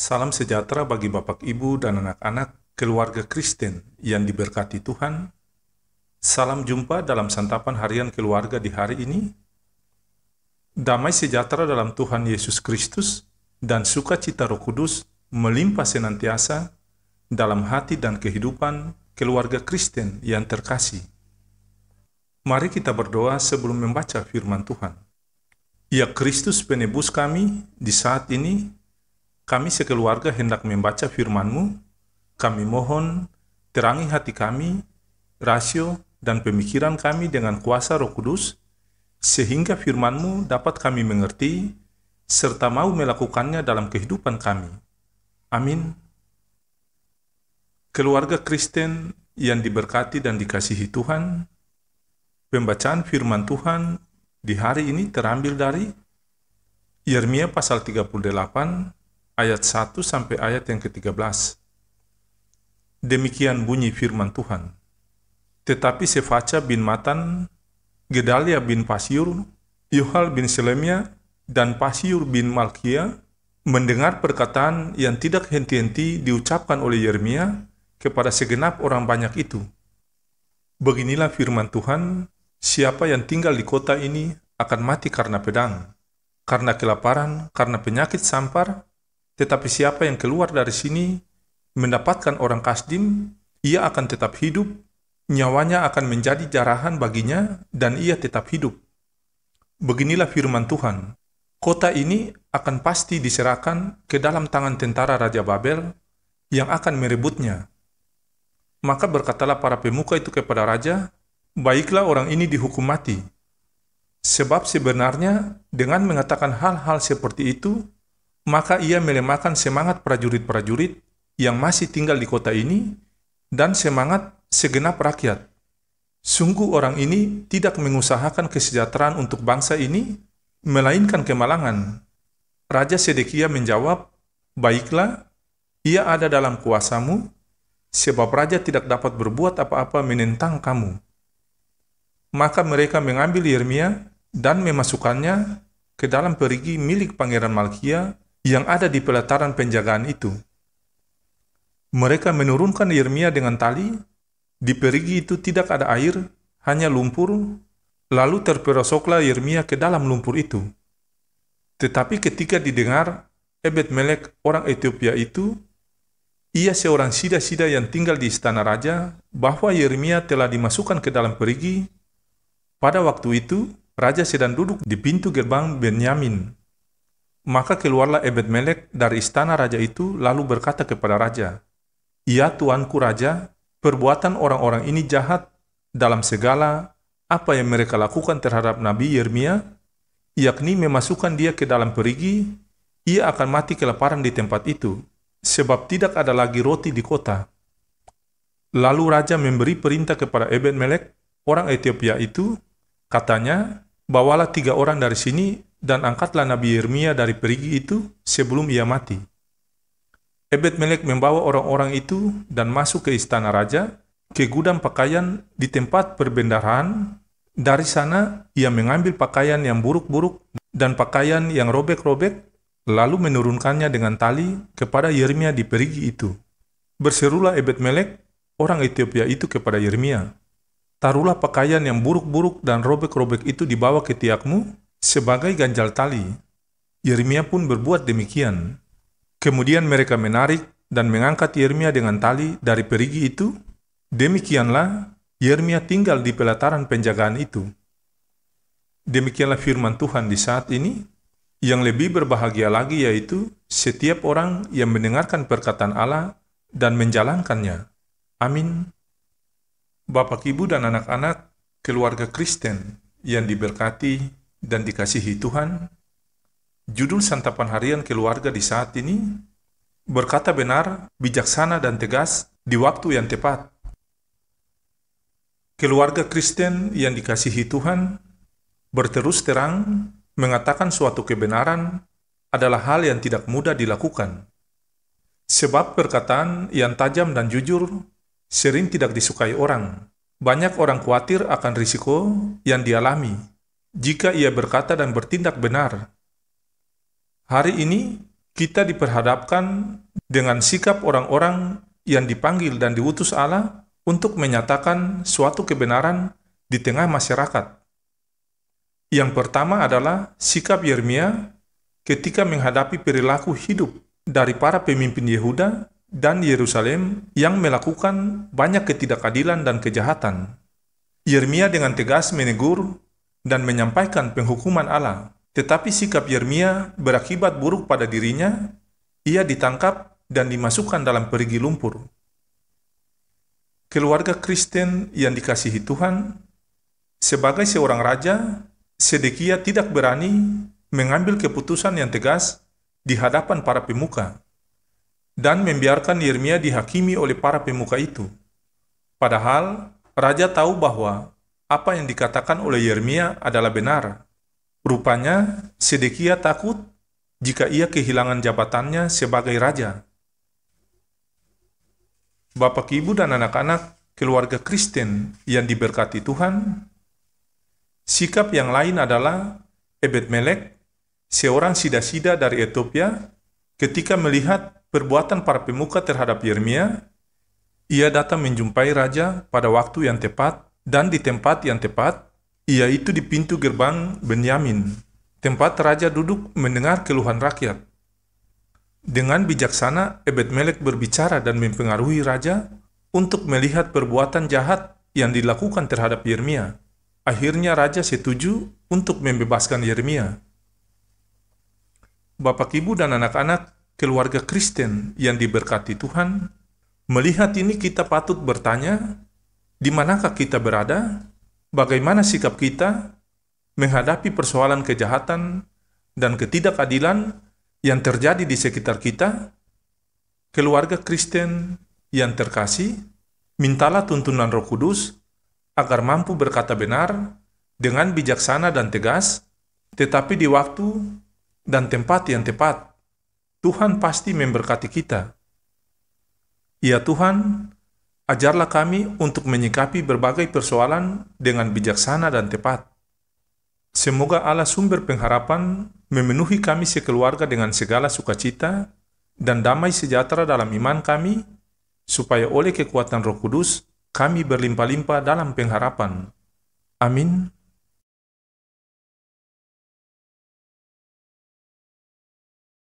Salam sejahtera bagi Bapak, Ibu, dan anak-anak keluarga Kristen yang diberkati Tuhan. Salam jumpa dalam santapan harian keluarga di hari ini. Damai sejahtera dalam Tuhan Yesus Kristus dan sukacita Roh Kudus melimpah senantiasa dalam hati dan kehidupan keluarga Kristen yang terkasih. Mari kita berdoa sebelum membaca firman Tuhan. Ya Kristus penebus kami, di saat ini kami sekeluarga hendak membaca firman-Mu. Kami mohon terangi hati kami, rasio dan pemikiran kami dengan kuasa Roh Kudus, sehingga firman-Mu dapat kami mengerti, serta mau melakukannya dalam kehidupan kami. Amin. Keluarga Kristen yang diberkati dan dikasihi Tuhan, pembacaan firman Tuhan di hari ini terambil dari Yeremia pasal 38, ayat 1 sampai ayat yang ke-13. Demikian bunyi firman Tuhan. Tetapi Sefaca bin Matan, Gedalia bin Pasyur, Yuhal bin Selemia, dan Pasyur bin Malkia mendengar perkataan yang tidak henti-henti diucapkan oleh Yeremia kepada segenap orang banyak itu. Beginilah firman Tuhan, siapa yang tinggal di kota ini akan mati karena pedang, karena kelaparan, karena penyakit sampar. Tetapi siapa yang keluar dari sini mendapatkan orang Kasdim, ia akan tetap hidup, nyawanya akan menjadi jarahan baginya, dan ia tetap hidup. Beginilah firman Tuhan, kota ini akan pasti diserahkan ke dalam tangan tentara Raja Babel yang akan merebutnya. Maka berkatalah para pemuka itu kepada raja, baiklah orang ini dihukum mati. Sebab sebenarnya dengan mengatakan hal-hal seperti itu, maka ia melemahkan semangat prajurit-prajurit yang masih tinggal di kota ini dan semangat segenap rakyat. Sungguh orang ini tidak mengusahakan kesejahteraan untuk bangsa ini, melainkan kemalangan. Raja Sedekia menjawab, baiklah, ia ada dalam kuasamu, sebab raja tidak dapat berbuat apa-apa menentang kamu. Maka mereka mengambil Yeremia dan memasukkannya ke dalam perigi milik Pangeran Malkia yang ada di pelataran penjagaan itu. Mereka menurunkan Yeremia dengan tali, di perigi itu tidak ada air, hanya lumpur, lalu terperosoklah Yeremia ke dalam lumpur itu. Tetapi ketika didengar Ebed-Melek orang Ethiopia itu, ia seorang sida-sida yang tinggal di istana raja, bahwa Yeremia telah dimasukkan ke dalam perigi. Pada waktu itu, raja sedang duduk di pintu gerbang Benyamin. Maka keluarlah Ebed-Melek dari istana raja itu lalu berkata kepada raja, "Ya tuanku raja, perbuatan orang-orang ini jahat dalam segala apa yang mereka lakukan terhadap Nabi Yeremia, yakni memasukkan dia ke dalam perigi, ia akan mati kelaparan di tempat itu, sebab tidak ada lagi roti di kota." Lalu raja memberi perintah kepada Ebed-Melek, orang Ethiopia itu, katanya, "Bawalah 3 orang dari sini, dan angkatlah Nabi Yeremia dari perigi itu sebelum ia mati." Ebed-Melek membawa orang-orang itu dan masuk ke istana raja, ke gudang pakaian di tempat perbendaharaan. Dari sana ia mengambil pakaian yang buruk-buruk dan pakaian yang robek-robek, lalu menurunkannya dengan tali kepada Yeremia di perigi itu. Berserulah Ebed-Melek, orang Ethiopia itu kepada Yeremia, "Taruhlah pakaian yang buruk-buruk dan robek-robek itu dibawa ke tiakmu sebagai ganjal tali." Yeremia pun berbuat demikian. Kemudian mereka menarik dan mengangkat Yeremia dengan tali dari perigi itu. Demikianlah Yeremia tinggal di pelataran penjagaan itu. Demikianlah firman Tuhan di saat ini. Yang lebih berbahagia lagi yaitu setiap orang yang mendengarkan perkataan Allah dan menjalankannya. Amin. Bapak, Ibu, dan anak-anak keluarga Kristen yang diberkati dan dikasihi Tuhan, judul santapan harian keluarga di saat ini, berkata benar, bijaksana, dan tegas di waktu yang tepat. Keluarga Kristen yang dikasihi Tuhan, berterus terang mengatakan suatu kebenaran adalah hal yang tidak mudah dilakukan. Sebab perkataan yang tajam dan jujur sering tidak disukai orang. Banyak orang khawatir akan risiko yang dialami jika ia berkata dan bertindak benar. Hari ini, kita diperhadapkan dengan sikap orang-orang yang dipanggil dan diutus Allah untuk menyatakan suatu kebenaran di tengah masyarakat. Yang pertama adalah sikap Yeremia ketika menghadapi perilaku hidup dari para pemimpin Yehuda dan Yerusalem yang melakukan banyak ketidakadilan dan kejahatan. Yeremia dengan tegas menegur dan menyampaikan penghukuman Allah. Tetapi sikap Yeremia berakibat buruk pada dirinya. Ia ditangkap dan dimasukkan dalam perigi lumpur. Keluarga Kristen yang dikasihi Tuhan, sebagai seorang raja, Sedekia tidak berani mengambil keputusan yang tegas di hadapan para pemuka dan membiarkan Yeremia dihakimi oleh para pemuka itu. Padahal raja tahu bahwa apa yang dikatakan oleh Yeremia adalah benar. Rupanya Sedekia takut jika ia kehilangan jabatannya sebagai raja. Bapak, Ibu, dan anak-anak keluarga Kristen yang diberkati Tuhan, sikap yang lain adalah Ebed-Melek, seorang sida-sida dari Ethiopia, ketika melihat perbuatan para pemuka terhadap Yeremia, ia datang menjumpai raja pada waktu yang tepat dan di tempat yang tepat, yaitu di pintu gerbang Benyamin, tempat raja duduk mendengar keluhan rakyat. Dengan bijaksana, Ebed-Melek berbicara dan mempengaruhi raja untuk melihat perbuatan jahat yang dilakukan terhadap Yeremia. Akhirnya raja setuju untuk membebaskan Yeremia. Bapak, Ibu, dan anak-anak keluarga Kristen yang diberkati Tuhan, melihat ini kita patut bertanya, di manakah kita berada? Bagaimana sikap kita menghadapi persoalan kejahatan dan ketidakadilan yang terjadi di sekitar kita? Keluarga Kristen yang terkasih, mintalah tuntunan Roh Kudus agar mampu berkata benar dengan bijaksana dan tegas, tetapi di waktu dan tempat yang tepat. Tuhan pasti memberkati kita. Ya Tuhan, ajarlah kami untuk menyikapi berbagai persoalan dengan bijaksana dan tepat. Semoga Allah sumber pengharapan memenuhi kami sekeluarga dengan segala sukacita dan damai sejahtera dalam iman kami, supaya oleh kekuatan Roh Kudus kami berlimpah-limpah dalam pengharapan. Amin.